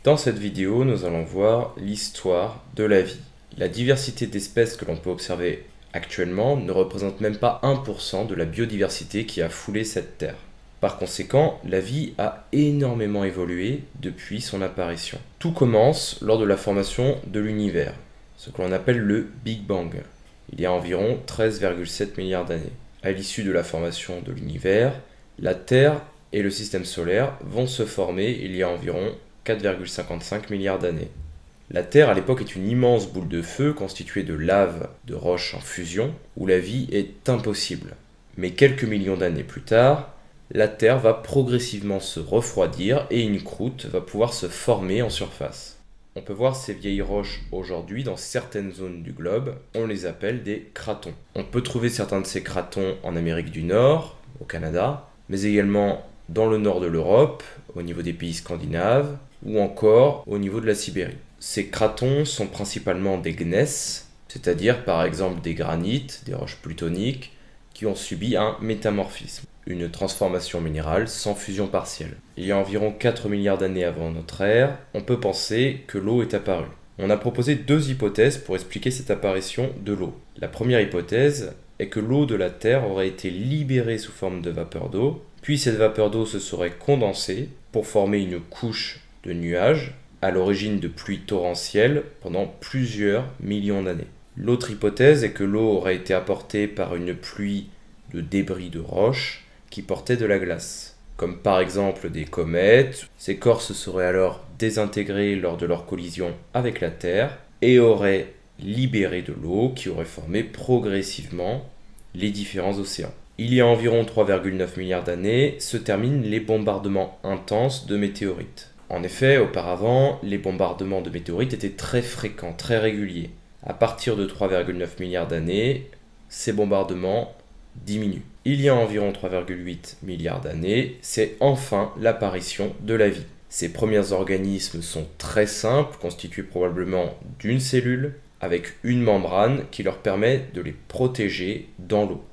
Dans cette vidéo, nous allons voir l'histoire de la vie. La diversité d'espèces que l'on peut observer actuellement ne représente même pas 1% de la biodiversité qui a foulé cette Terre. Par conséquent, la vie a énormément évolué depuis son apparition. Tout commence lors de la formation de l'univers, ce que l'on appelle le Big Bang, il y a environ 13,7 milliards d'années. À l'issue de la formation de l'univers, la Terre et le système solaire vont se former il y a environ 4,55 milliards d'années. La Terre à l'époque est une immense boule de feu constituée de lave, de roches en fusion, où la vie est impossible. Mais quelques millions d'années plus tard, la Terre va progressivement se refroidir et une croûte va pouvoir se former en surface. On peut voir ces vieilles roches aujourd'hui dans certaines zones du globe, on les appelle des cratons. On peut trouver certains de ces cratons en Amérique du Nord, au Canada, mais également dans le nord de l'Europe, au niveau des pays scandinaves, ou encore au niveau de la Sibérie. Ces cratons sont principalement des gneiss, c'est-à-dire par exemple des granites, des roches plutoniques, qui ont subi un métamorphisme, une transformation minérale sans fusion partielle. Il y a environ 4 milliards d'années avant notre ère, on peut penser que l'eau est apparue. On a proposé deux hypothèses pour expliquer cette apparition de l'eau. La première hypothèse est que l'eau de la Terre aurait été libérée sous forme de vapeur d'eau, puis cette vapeur d'eau se serait condensée pour former une couche de nuages, à l'origine de pluies torrentielles pendant plusieurs millions d'années. L'autre hypothèse est que l'eau aurait été apportée par une pluie de débris de roches qui portaient de la glace, comme par exemple des comètes. Ces corps se seraient alors désintégrés lors de leur collision avec la Terre et auraient libéré de l'eau qui aurait formé progressivement les différents océans. Il y a environ 3,9 milliards d'années se terminent les bombardements intenses de météorites. En effet, auparavant, les bombardements de météorites étaient très fréquents, très réguliers. À partir de 3,9 milliards d'années, ces bombardements diminuent. Il y a environ 3,8 milliards d'années, c'est enfin l'apparition de la vie. Ces premiers organismes sont très simples, constitués probablement d'une cellule, avec une membrane qui leur permet de les protéger dans l'eau.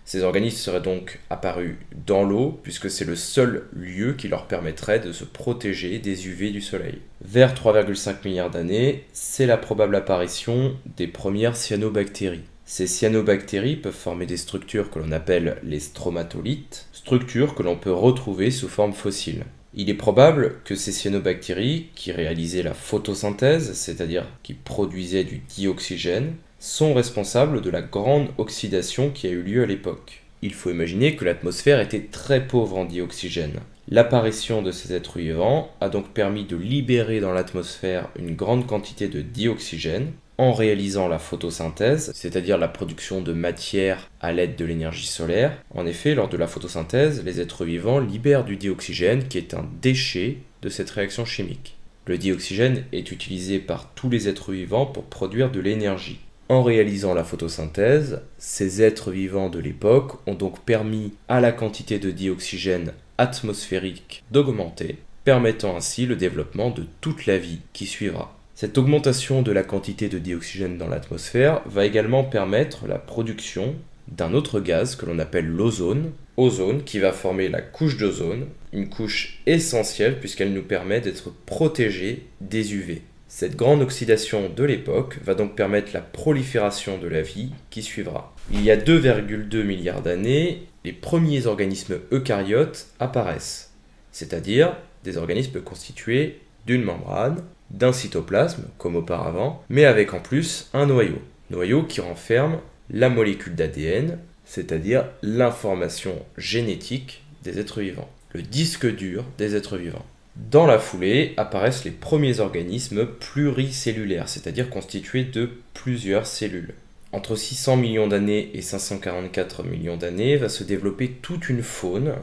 Ces organismes seraient donc apparus dans l'eau, puisque c'est le seul lieu qui leur permettrait de se protéger des UV du soleil. Vers 3,5 milliards d'années, c'est la probable apparition des premières cyanobactéries. Ces cyanobactéries peuvent former des structures que l'on appelle les stromatolites, structures que l'on peut retrouver sous forme fossile. Il est probable que ces cyanobactéries, qui réalisaient la photosynthèse, c'est-à-dire qui produisaient du dioxygène, sont responsables de la grande oxydation qui a eu lieu à l'époque. Il faut imaginer que l'atmosphère était très pauvre en dioxygène. L'apparition de ces êtres vivants a donc permis de libérer dans l'atmosphère une grande quantité de dioxygène en réalisant la photosynthèse, c'est-à-dire la production de matière à l'aide de l'énergie solaire. En effet, lors de la photosynthèse, les êtres vivants libèrent du dioxygène qui est un déchet de cette réaction chimique. Le dioxygène est utilisé par tous les êtres vivants pour produire de l'énergie. En réalisant la photosynthèse, ces êtres vivants de l'époque ont donc permis à la quantité de dioxygène atmosphérique d'augmenter, permettant ainsi le développement de toute la vie qui suivra. Cette augmentation de la quantité de dioxygène dans l'atmosphère va également permettre la production d'un autre gaz que l'on appelle l'ozone, ozone qui va former la couche d'ozone, une couche essentielle puisqu'elle nous permet d'être protégés des UV. Cette grande oxydation de l'époque va donc permettre la prolifération de la vie qui suivra. Il y a 2,2 milliards d'années, les premiers organismes eucaryotes apparaissent, c'est-à-dire des organismes constitués d'une membrane, d'un cytoplasme, comme auparavant, mais avec en plus un noyau qui renferme la molécule d'ADN, c'est-à-dire l'information génétique des êtres vivants, le disque dur des êtres vivants. Dans la foulée apparaissent les premiers organismes pluricellulaires, c'est-à-dire constitués de plusieurs cellules. Entre 600 millions d'années et 544 millions d'années va se développer toute une faune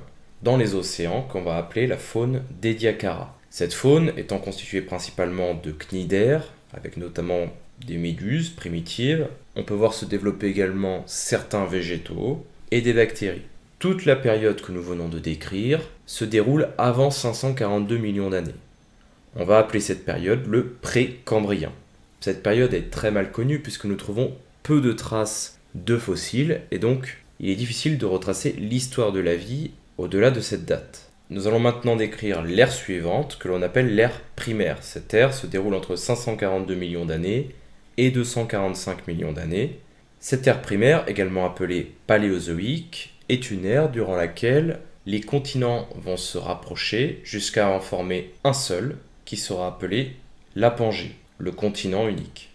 dans les océans qu'on va appeler la faune d'Ediacara. Cette faune étant constituée principalement de cnidaires, avec notamment des méduses primitives, on peut voir se développer également certains végétaux et des bactéries. Toute la période que nous venons de décrire se déroule avant 542 millions d'années. On va appeler cette période le Précambrien. Cette période est très mal connue puisque nous trouvons peu de traces de fossiles et donc il est difficile de retracer l'histoire de la vie au-delà de cette date. Nous allons maintenant décrire l'ère suivante, que l'on appelle l'ère primaire. Cette ère se déroule entre 542 millions d'années et 245 millions d'années. Cette ère primaire, également appelée paléozoïque, est une ère durant laquelle les continents vont se rapprocher jusqu'à en former un seul, qui sera appelé la Pangée, le continent unique.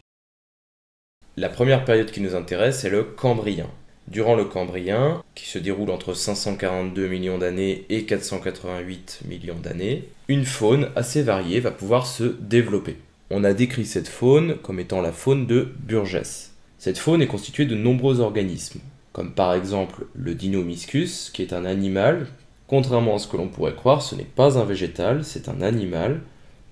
La première période qui nous intéresse est le Cambrien. Durant le Cambrien, qui se déroule entre 542 millions d'années et 488 millions d'années, une faune assez variée va pouvoir se développer. On a décrit cette faune comme étant la faune de Burgess. Cette faune est constituée de nombreux organismes, comme par exemple le Deinonychus, qui est un animal. Contrairement à ce que l'on pourrait croire, ce n'est pas un végétal, c'est un animal,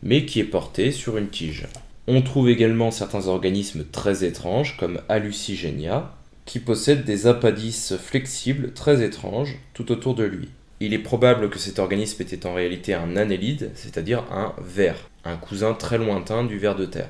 mais qui est porté sur une tige. On trouve également certains organismes très étranges, comme Hallucigenia, qui possède des appendices flexibles très étranges tout autour de lui. Il est probable que cet organisme était en réalité un annélide, c'est-à-dire un ver, un cousin très lointain du ver de terre.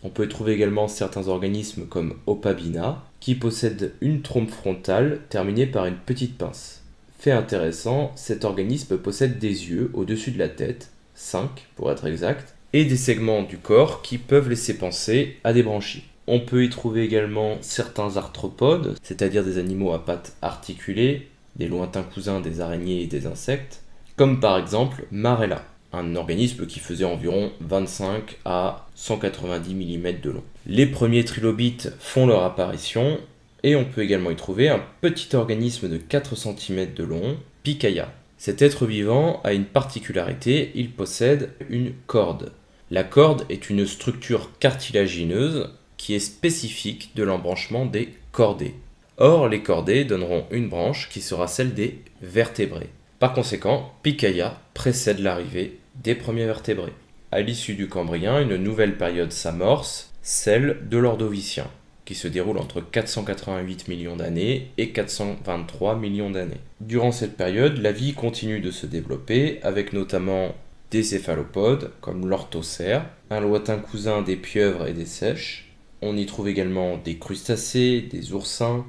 On peut trouver également certains organismes comme Opabina, qui possèdent une trompe frontale terminée par une petite pince. Fait intéressant, cet organisme possède des yeux au-dessus de la tête, 5 pour être exact, et des segments du corps qui peuvent laisser penser à des branchies. On peut y trouver également certains arthropodes, c'est-à-dire des animaux à pattes articulées, des lointains cousins des araignées et des insectes, comme par exemple Marella, un organisme qui faisait environ 25 à 190 mm de long. Les premiers trilobites font leur apparition, et on peut également y trouver un petit organisme de 4 cm de long, Pikaia. Cet être vivant a une particularité, il possède une corde. La corde est une structure cartilagineuse qui est spécifique de l'embranchement des chordés. Or, les chordés donneront une branche qui sera celle des vertébrés. Par conséquent, Pikaia précède l'arrivée des premiers vertébrés. À l'issue du Cambrien, une nouvelle période s'amorce, celle de l'Ordovicien, qui se déroule entre 488 millions d'années et 423 millions d'années. Durant cette période, la vie continue de se développer, avec notamment des céphalopodes, comme l'orthocère, un lointain cousin des pieuvres et des seiches. On y trouve également des crustacés, des oursins,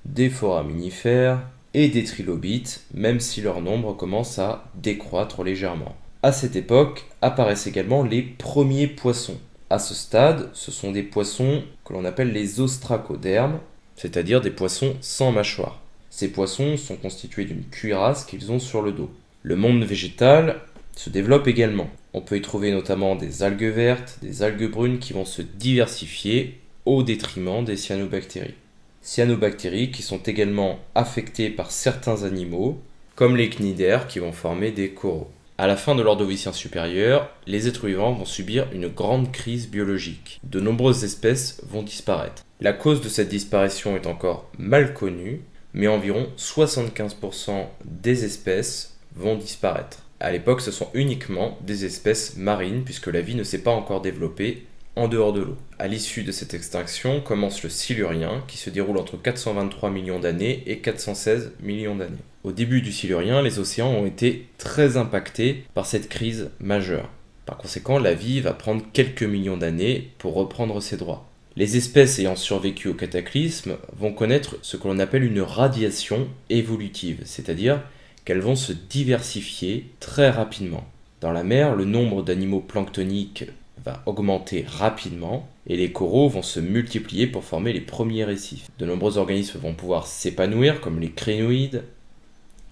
des foraminifères et des trilobites, même si leur nombre commence à décroître légèrement. À cette époque apparaissent également les premiers poissons. À ce stade, ce sont des poissons que l'on appelle les ostracodermes, c'est-à-dire des poissons sans mâchoire. Ces poissons sont constitués d'une cuirasse qu'ils ont sur le dos. Le monde végétal se développe également. On peut y trouver notamment des algues vertes, des algues brunes qui vont se diversifier au détriment des cyanobactéries. Cyanobactéries qui sont également affectées par certains animaux, comme les cnidaires qui vont former des coraux. À la fin de l'Ordovicien supérieur, les êtres vivants vont subir une grande crise biologique. De nombreuses espèces vont disparaître. La cause de cette disparition est encore mal connue, mais environ 75% des espèces vont disparaître. À l'époque, ce sont uniquement des espèces marines, puisque la vie ne s'est pas encore développée en dehors de l'eau. À l'issue de cette extinction commence le Silurien, qui se déroule entre 423 millions d'années et 416 millions d'années. Au début du Silurien, les océans ont été très impactés par cette crise majeure. Par conséquent, la vie va prendre quelques millions d'années pour reprendre ses droits. Les espèces ayant survécu au cataclysme vont connaître ce que l'on appelle une radiation évolutive, c'est-à-dire qu'elles vont se diversifier très rapidement. Dans la mer, le nombre d'animaux planctoniques va augmenter rapidement et les coraux vont se multiplier pour former les premiers récifs. De nombreux organismes vont pouvoir s'épanouir comme les crénoïdes,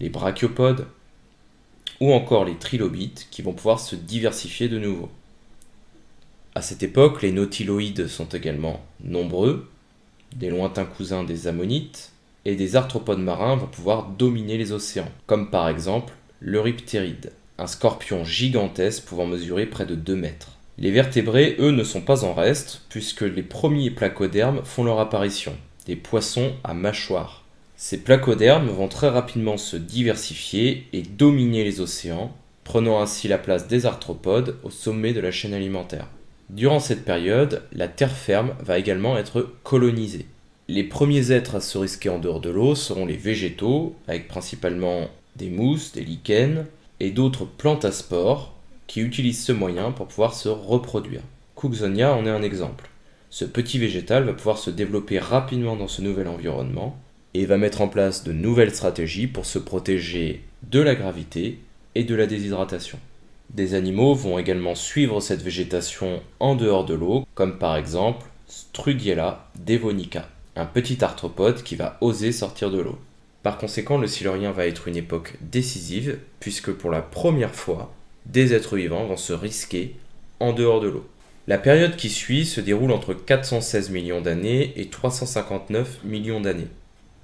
les brachiopodes ou encore les trilobites qui vont pouvoir se diversifier de nouveau. À cette époque, les nautiloïdes sont également nombreux, des lointains cousins des ammonites, et des arthropodes marins vont pouvoir dominer les océans, comme par exemple l'Euryptéride, un scorpion gigantesque pouvant mesurer près de 2 mètres. Les vertébrés, eux, ne sont pas en reste, puisque les premiers placodermes font leur apparition, des poissons à mâchoire. Ces placodermes vont très rapidement se diversifier et dominer les océans, prenant ainsi la place des arthropodes au sommet de la chaîne alimentaire. Durant cette période, la terre ferme va également être colonisée. Les premiers êtres à se risquer en dehors de l'eau seront les végétaux, avec principalement des mousses, des lichens et d'autres plantes à spores qui utilisent ce moyen pour pouvoir se reproduire. Cooksonia en est un exemple. Ce petit végétal va pouvoir se développer rapidement dans ce nouvel environnement et va mettre en place de nouvelles stratégies pour se protéger de la gravité et de la déshydratation. Des animaux vont également suivre cette végétation en dehors de l'eau, comme par exemple Strudiella devonica, un petit arthropode qui va oser sortir de l'eau. Par conséquent, le Silurien va être une époque décisive, puisque pour la première fois, des êtres vivants vont se risquer en dehors de l'eau. La période qui suit se déroule entre 416 millions d'années et 359 millions d'années.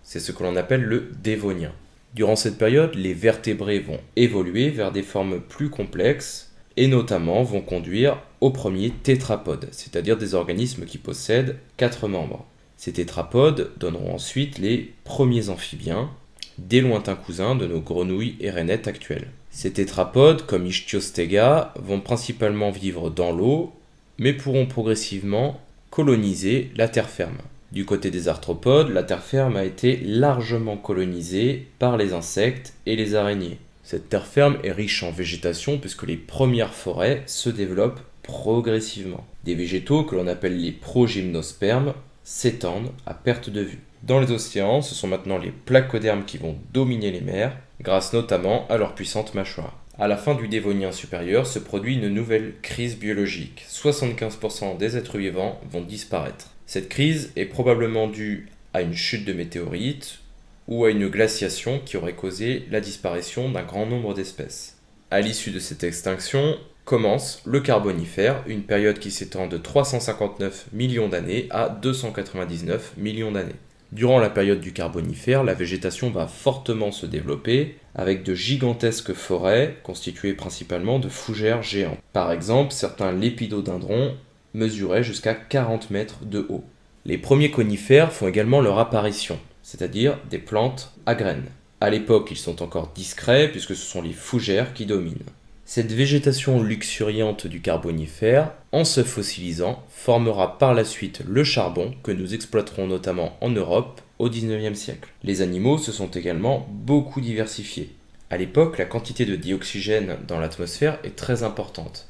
C'est ce que l'on appelle le Dévonien. Durant cette période, les vertébrés vont évoluer vers des formes plus complexes et notamment vont conduire aux premiers tétrapodes, c'est-à-dire des organismes qui possèdent 4 membres. Ces tétrapodes donneront ensuite les premiers amphibiens, des lointains cousins de nos grenouilles et rainettes actuelles. Ces tétrapodes, comme Ichthyostega, vont principalement vivre dans l'eau, mais pourront progressivement coloniser la terre ferme. Du côté des arthropodes, la terre ferme a été largement colonisée par les insectes et les araignées. Cette terre ferme est riche en végétation puisque les premières forêts se développent progressivement. Des végétaux que l'on appelle les progymnospermes s'étendent à perte de vue. Dans les océans, ce sont maintenant les placodermes qui vont dominer les mers, grâce notamment à leur puissante mâchoire. À la fin du Dévonien supérieur se produit une nouvelle crise biologique. 75% des êtres vivants vont disparaître. Cette crise est probablement due à une chute de météorites ou à une glaciation qui aurait causé la disparition d'un grand nombre d'espèces. À l'issue de cette extinction, commence le Carbonifère, une période qui s'étend de 359 millions d'années à 299 millions d'années. Durant la période du Carbonifère, la végétation va fortement se développer avec de gigantesques forêts constituées principalement de fougères géantes. Par exemple, certains lépidodendrons mesuraient jusqu'à 40 mètres de haut. Les premiers conifères font également leur apparition, c'est-à-dire des plantes à graines. À l'époque, ils sont encore discrets puisque ce sont les fougères qui dominent. Cette végétation luxuriante du Carbonifère, en se fossilisant, formera par la suite le charbon que nous exploiterons notamment en Europe au XIXe siècle. Les animaux se sont également beaucoup diversifiés. À l'époque, la quantité de dioxygène dans l'atmosphère est très importante.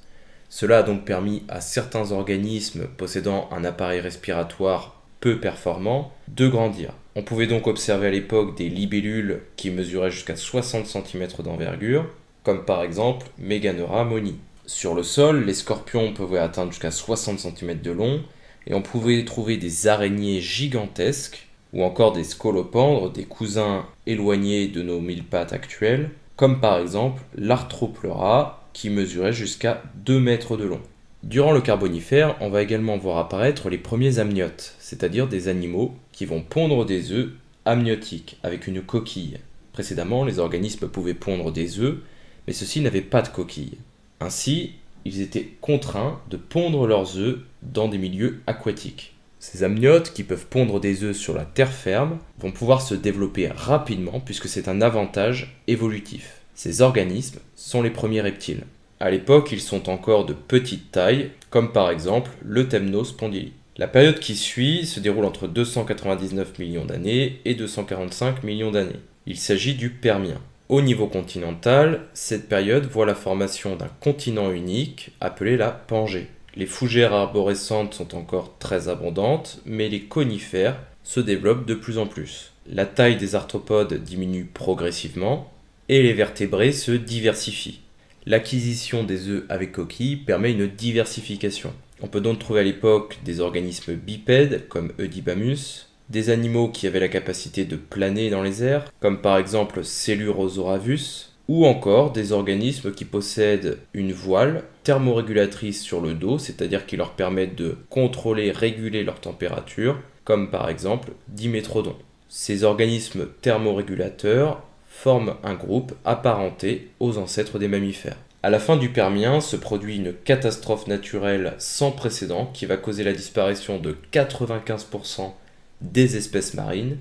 Cela a donc permis à certains organismes possédant un appareil respiratoire peu performant de grandir. On pouvait donc observer à l'époque des libellules qui mesuraient jusqu'à 60 cm d'envergure, comme par exemple Meganera moni. Sur le sol, les scorpions pouvaient atteindre jusqu'à 60 cm de long, et on pouvait trouver des araignées gigantesques, ou encore des scolopendres, des cousins éloignés de nos mille pattes actuels, comme par exemple l'Arthropleura, qui mesurait jusqu'à 2 mètres de long. Durant le Carbonifère, on va également voir apparaître les premiers amniotes, c'est-à-dire des animaux qui vont pondre des œufs amniotiques, avec une coquille. Précédemment, les organismes pouvaient pondre des œufs, mais ceux-ci n'avaient pas de coquille. Ainsi, ils étaient contraints de pondre leurs œufs dans des milieux aquatiques. Ces amniotes, qui peuvent pondre des œufs sur la terre ferme, vont pouvoir se développer rapidement puisque c'est un avantage évolutif. Ces organismes sont les premiers reptiles. À l'époque, ils sont encore de petite taille, comme par exemple le Temnospondyli. La période qui suit se déroule entre 299 millions d'années et 245 millions d'années. Il s'agit du Permien. Au niveau continental, cette période voit la formation d'un continent unique appelé la Pangée. Les fougères arborescentes sont encore très abondantes, mais les conifères se développent de plus en plus. La taille des arthropodes diminue progressivement et les vertébrés se diversifient. L'acquisition des œufs avec coquille permet une diversification. On peut donc trouver à l'époque des organismes bipèdes comme Eudybamus, des animaux qui avaient la capacité de planer dans les airs, comme par exemple Coelurosaurus, ou encore des organismes qui possèdent une voile thermorégulatrice sur le dos, c'est-à-dire qui leur permettent de contrôler, réguler leur température, comme par exemple Dimétrodon. Ces organismes thermorégulateurs forment un groupe apparenté aux ancêtres des mammifères. À la fin du Permien se produit une catastrophe naturelle sans précédent qui va causer la disparition de 95% des espèces marines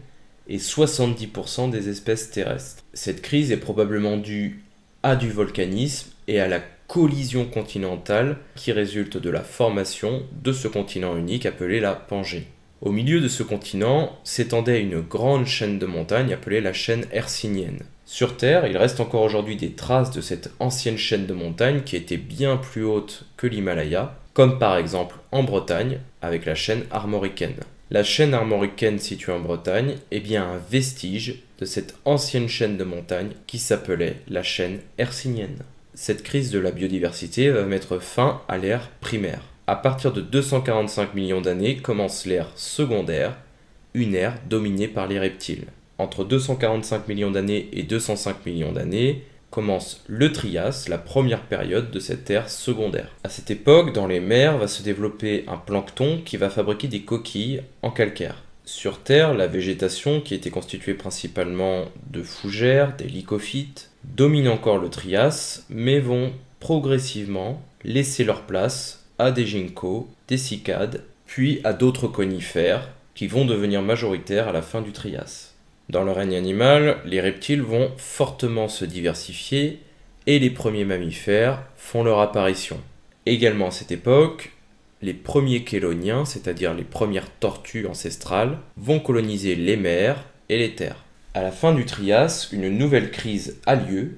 et 70% des espèces terrestres. Cette crise est probablement due à du volcanisme et à la collision continentale qui résulte de la formation de ce continent unique appelé la Pangée. Au milieu de ce continent s'étendait une grande chaîne de montagnes appelée la chaîne hercynienne. Sur Terre, il reste encore aujourd'hui des traces de cette ancienne chaîne de montagnes qui était bien plus haute que l'Himalaya, comme par exemple en Bretagne avec la chaîne armoricaine. La chaîne armoricaine située en Bretagne est bien un vestige de cette ancienne chaîne de montagnes qui s'appelait la chaîne hercynienne. Cette crise de la biodiversité va mettre fin à l'ère primaire. À partir de 245 millions d'années commence l'ère secondaire, une ère dominée par les reptiles. Entre 245 millions d'années et 205 millions d'années commence le Trias, la première période de cette ère secondaire. À cette époque, dans les mers va se développer un plancton qui va fabriquer des coquilles en calcaire. Sur Terre, la végétation, qui était constituée principalement de fougères, des lycophytes, domine encore le Trias, mais vont progressivement laisser leur place à des ginkgos, des cycades, puis à d'autres conifères qui vont devenir majoritaires à la fin du Trias. Dans le règne animal, les reptiles vont fortement se diversifier et les premiers mammifères font leur apparition. Également à cette époque, les premiers chéloniens, c'est-à-dire les premières tortues ancestrales, vont coloniser les mers et les terres. À la fin du Trias, une nouvelle crise a lieu,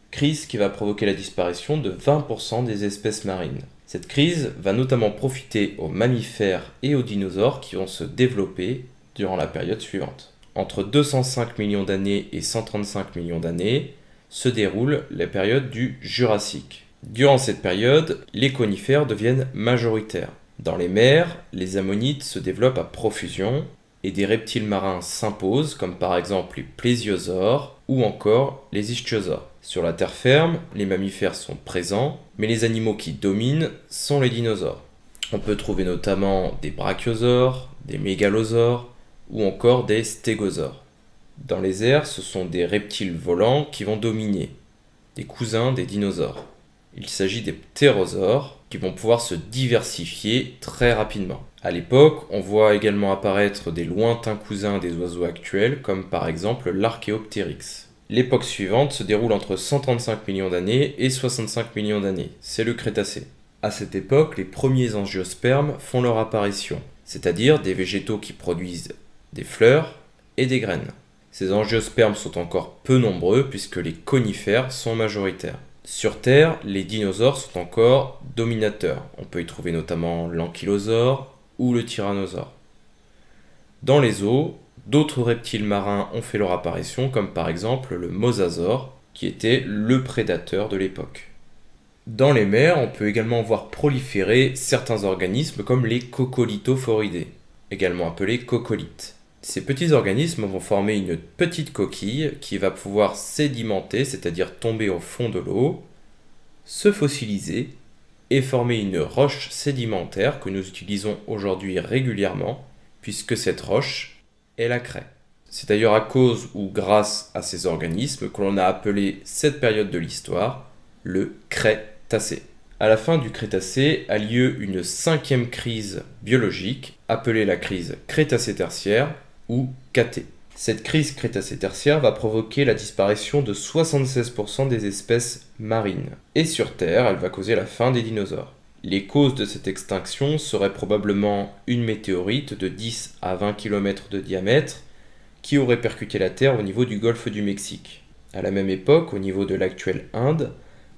crise qui va provoquer la disparition de 20% des espèces marines. Cette crise va notamment profiter aux mammifères et aux dinosaures qui vont se développer durant la période suivante. Entre 205 millions d'années et 135 millions d'années se déroule la période du Jurassique. Durant cette période, les conifères deviennent majoritaires. Dans les mers, les ammonites se développent à profusion et des reptiles marins s'imposent, comme par exemple les plésiosaures ou encore les ichthyosaures. Sur la terre ferme, les mammifères sont présents, mais les animaux qui dominent sont les dinosaures. On peut trouver notamment des brachiosaures, des mégalosaures ou encore des stégosaures. Dans les airs, ce sont des reptiles volants qui vont dominer, des cousins des dinosaures. Il s'agit des ptérosaures qui vont pouvoir se diversifier très rapidement. À l'époque, on voit également apparaître des lointains cousins des oiseaux actuels, comme par exemple l'Archéoptérix. L'époque suivante se déroule entre 135 millions d'années et 65 millions d'années. C'est le Crétacé. À cette époque, les premiers angiospermes font leur apparition, c'est-à-dire des végétaux qui produisent des fleurs et des graines. Ces angiospermes sont encore peu nombreux puisque les conifères sont majoritaires. Sur Terre, les dinosaures sont encore dominateurs. On peut y trouver notamment l'ankylosaure ou le tyrannosaure. Dans les eaux, d'autres reptiles marins ont fait leur apparition, comme par exemple le mosasaure, qui était le prédateur de l'époque. Dans les mers, on peut également voir proliférer certains organismes comme les coccolithophoridés, également appelés coccolithes. Ces petits organismes vont former une petite coquille qui va pouvoir sédimenter, c'est-à-dire tomber au fond de l'eau, se fossiliser et former une roche sédimentaire que nous utilisons aujourd'hui régulièrement, puisque cette roche est la craie. C'est d'ailleurs à cause ou grâce à ces organismes que l'on a appelé cette période de l'histoire le Crétacé. À la fin du Crétacé a lieu une 5e crise biologique, appelée la crise Crétacé-tertiaire, ou KT. Cette crise Crétacé-tertiaire va provoquer la disparition de 76% des espèces marines. Et sur Terre, elle va causer la fin des dinosaures. Les causes de cette extinction seraient probablement une météorite de 10 à 20 km de diamètre qui aurait percuté la Terre au niveau du golfe du Mexique. À la même époque, au niveau de l'actuelle Inde,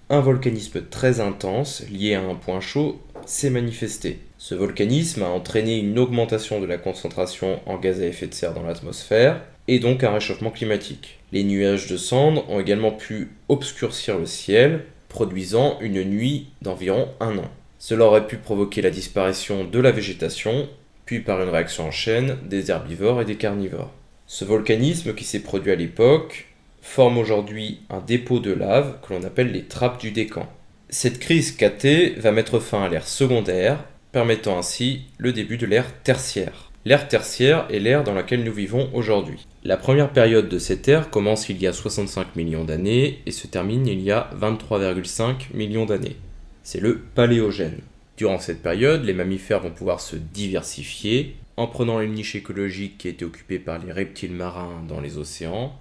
un volcanisme très intense lié à un point chaud s'est manifesté. Ce volcanisme a entraîné une augmentation de la concentration en gaz à effet de serre dans l'atmosphère et donc un réchauffement climatique. Les nuages de cendres ont également pu obscurcir le ciel, produisant une nuit d'environ 1 an. Cela aurait pu provoquer la disparition de la végétation, puis par une réaction en chaîne des herbivores et des carnivores. Ce volcanisme qui s'est produit à l'époque forme aujourd'hui un dépôt de lave que l'on appelle les trappes du Décan. Cette crise KT va mettre fin à l'ère secondaire, permettant ainsi le début de l'ère tertiaire. L'ère tertiaire est l'ère dans laquelle nous vivons aujourd'hui. La première période de cette ère commence il y a 65 millions d'années et se termine il y a 23,5 millions d'années. C'est le Paléogène. Durant cette période, les mammifères vont pouvoir se diversifier en prenant une niche écologique qui était occupée par les reptiles marins dans les océans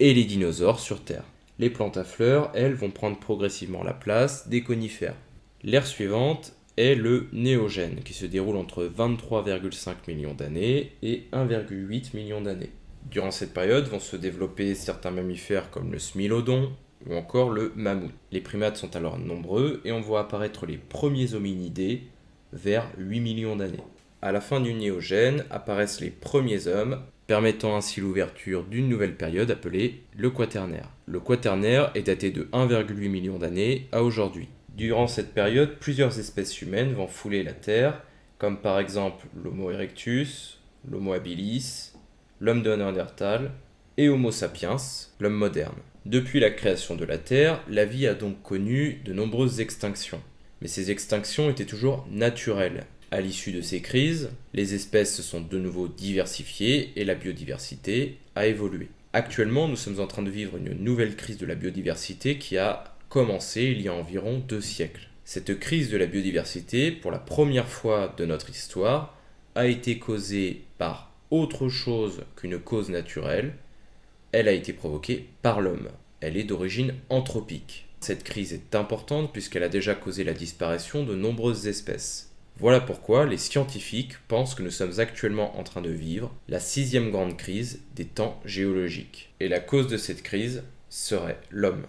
et les dinosaures sur Terre. Les plantes à fleurs, elles, vont prendre progressivement la place des conifères. L'ère suivante est le Néogène, qui se déroule entre 23,5 millions d'années et 1,8 million d'années. Durant cette période vont se développer certains mammifères comme le smilodon ou encore le mammouth. Les primates sont alors nombreux et on voit apparaître les premiers hominidés vers 8 millions d'années. À la fin du Néogène apparaissent les premiers hommes permettant ainsi l'ouverture d'une nouvelle période appelée le Quaternaire. Le Quaternaire est daté de 1,8 million d'années à aujourd'hui. Durant cette période, plusieurs espèces humaines vont fouler la Terre, comme par exemple l'Homo erectus, l'Homo habilis, l'homme de Néandertal et Homo sapiens, l'homme moderne. Depuis la création de la Terre, la vie a donc connu de nombreuses extinctions. Mais ces extinctions étaient toujours naturelles. À l'issue de ces crises, les espèces se sont de nouveau diversifiées et la biodiversité a évolué. Actuellement, nous sommes en train de vivre une nouvelle crise de la biodiversité qui a commencé il y a environ 2 siècles. Cette crise de la biodiversité, pour la première fois de notre histoire, a été causée par autre chose qu'une cause naturelle. Elle a été provoquée par l'homme. Elle est d'origine anthropique. Cette crise est importante puisqu'elle a déjà causé la disparition de nombreuses espèces. Voilà pourquoi les scientifiques pensent que nous sommes actuellement en train de vivre la 6e grande crise des temps géologiques. Et la cause de cette crise serait l'homme.